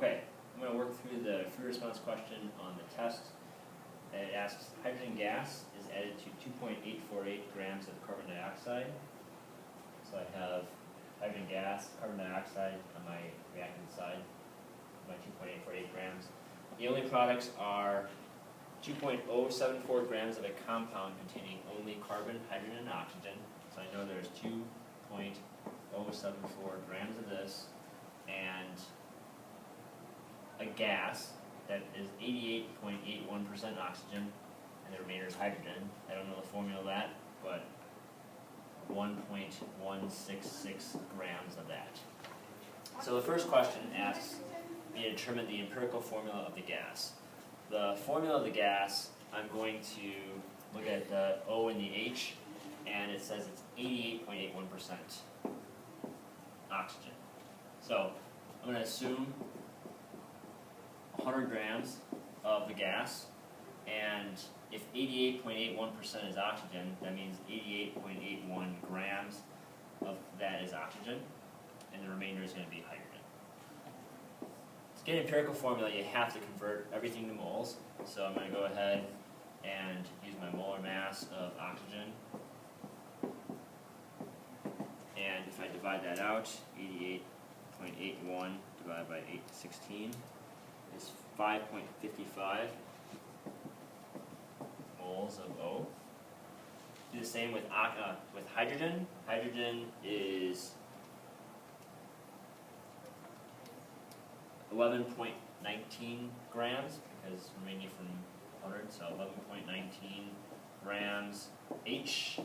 Okay, I'm going to work through the free response question on the test. And it asks, hydrogen gas is added to 2.848 grams of carbon dioxide. So I have hydrogen gas, carbon dioxide on my reactant side, my 2.848 grams. The only products are 2.074 grams of a compound containing only carbon, hydrogen, and oxygen. So I know there's 2.074 grams of this, and a gas that is 88.81% oxygen, and the remainder is hydrogen. I don't know the formula of that, but 1.166 grams of that. So the first question asks me to determine the empirical formula of the gas. The formula of the gas, I'm going to look at the O and the H, and it says it's 88.81% oxygen. So I'm going to assume 100 grams of the gas, and if 88.81% is oxygen, that means 88.81 grams of that is oxygen, and the remainder is going to be hydrogen. To get an empirical formula, you have to convert everything to moles. So I'm going to go ahead and use my molar mass of oxygen. And if I divide that out, 88.81 divided by 816 is 5.55 moles of O. Do the same with hydrogen. Hydrogen is 11.19 grams, because we're mainly from 100, so 11.19 grams. H,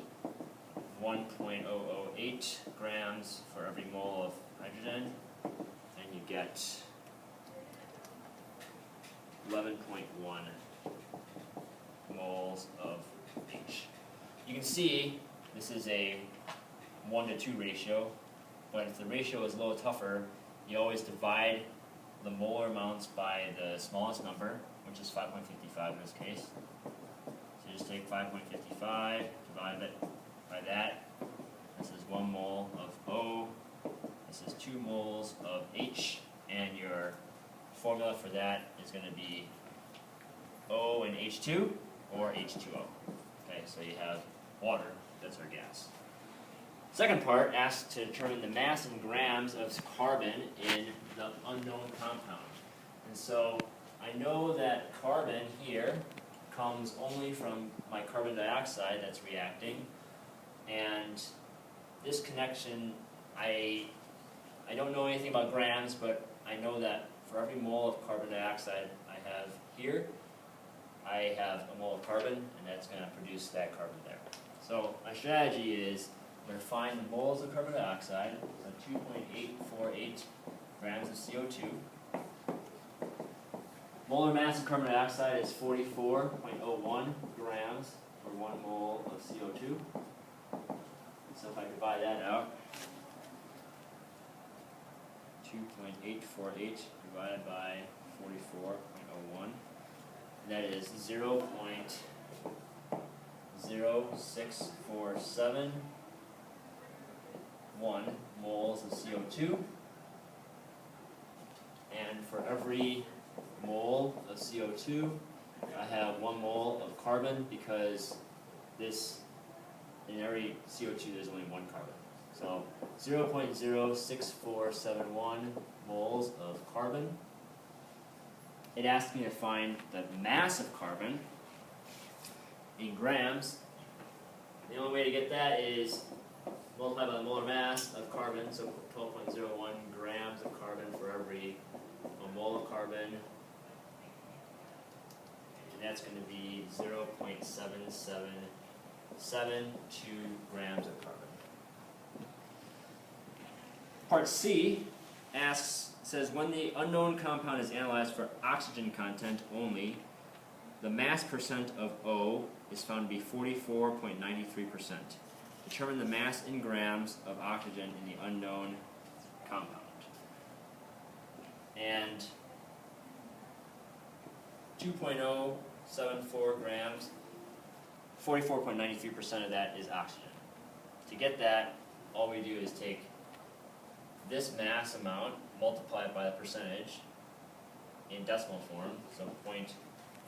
1.008 grams for every mole of hydrogen, and you get 11.1 moles of H. You can see this is a 1:2 ratio, but if the ratio is a little tougher, you always divide the molar amounts by the smallest number, which is 5.55 in this case. So you just take 5.55, divide it by that. This is 1 mole of O. This is 2 moles of H, and your formula for that is going to be O and H2 or H2O. Okay, so you have water, that's our gas. Second part asks to determine the mass in grams of carbon in the unknown compound. And so I know that carbon here comes only from my carbon dioxide that's reacting, and this connection, I don't know anything about grams, but I know that for every mole of carbon dioxide I have here, I have a mole of carbon, and that's going to produce that carbon there. So my strategy is I'm going to find the moles of carbon dioxide, so 2.848 grams of CO2. Molar mass of carbon dioxide is 44.01 grams for 1 mole of CO2. So if I divide that out, 2.848 divided by 44.01, that is 0.0647 moles of CO2, and for every mole of CO2 I have 1 mole of carbon, because this, in every CO2 there's only 1 carbon. So 0.06471 moles of carbon. It asks me to find the mass of carbon in grams. The only way to get that is multiply by the molar mass of carbon, so 12.01 grams of carbon for every mole of carbon, and that's going to be 0.7772 grams of carbon. Part C says when the unknown compound is analyzed for oxygen content only, the mass percent of O is found to be 44.93%. Determine the mass in grams of oxygen in the unknown compound. And 2.074 grams, 44.93% of that is oxygen. To get that, all we do is take this mass amount, multiply it by the percentage, in decimal form, so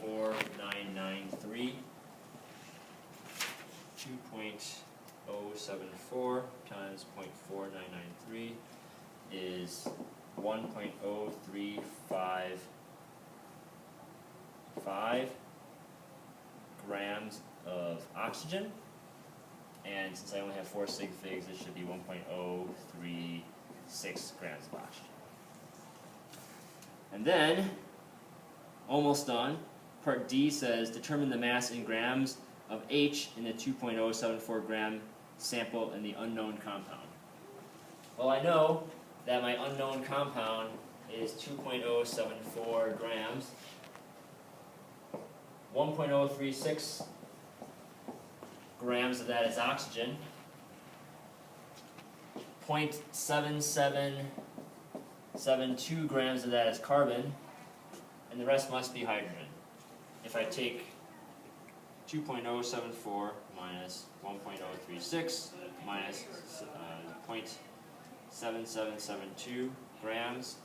0.4993, 2.074 times 0.4993 is 1.0355 grams of oxygen, and since I only have 4 sig figs, it should be 1.036 grams of oxygen. And then, almost done, part D says determine the mass in grams of H in the 2.074 gram sample in the unknown compound. Well, I know that my unknown compound is 2.074 grams. 1.036 grams of that is oxygen. 0.7772 grams of that is carbon, and the rest must be hydrogen. If I take 2.074 minus 1.036 minus 0.7772 grams,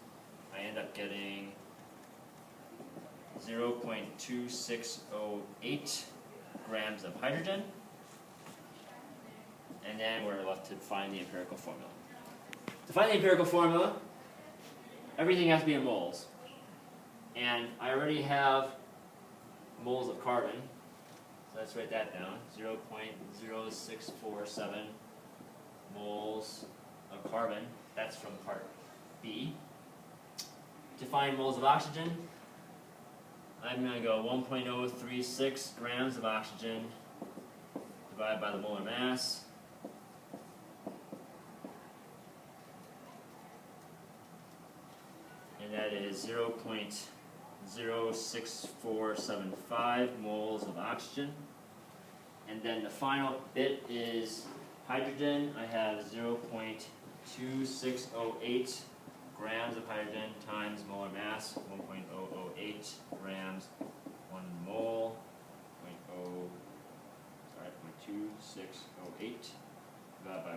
I end up getting 0.2608 grams of hydrogen, and then we're left to find the empirical formula. To find the empirical formula, everything has to be in moles, and I already have moles of carbon, so let's write that down, 0.0647 moles of carbon. That's from part B. To find moles of oxygen, I'm going to go 1.036 grams of oxygen divided by the molar mass. And that is 0.06475 moles of oxygen. And then the final bit is hydrogen. I have 0.2608 grams of hydrogen times molar mass, 1.008 grams, 1 mole, 0.2608 divided by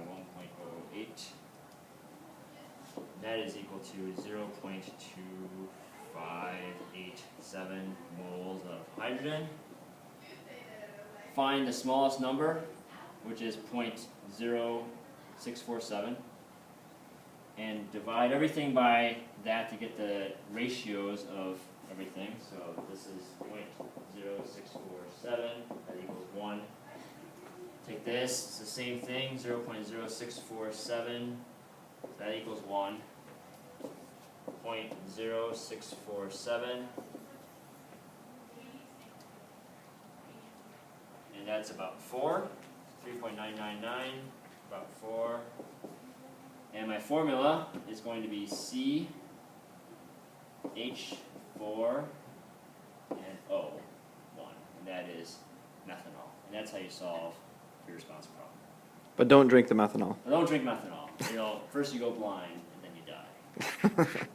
1.008. That is equal to 0.2587 moles of hydrogen. Find the smallest number, which is 0.0647, and divide everything by that to get the ratios of everything. So this is 0.0647, that equals 1. Take this, it's the same thing, 0.0647, that equals 1. 0.0647, and that's about 4. 3.999, about 4. And my formula is going to be CH4 and O1, and that is methanol. And that's how you solve your response problem. But don't drink the methanol. But don't drink methanol. First you go blind, and then you die.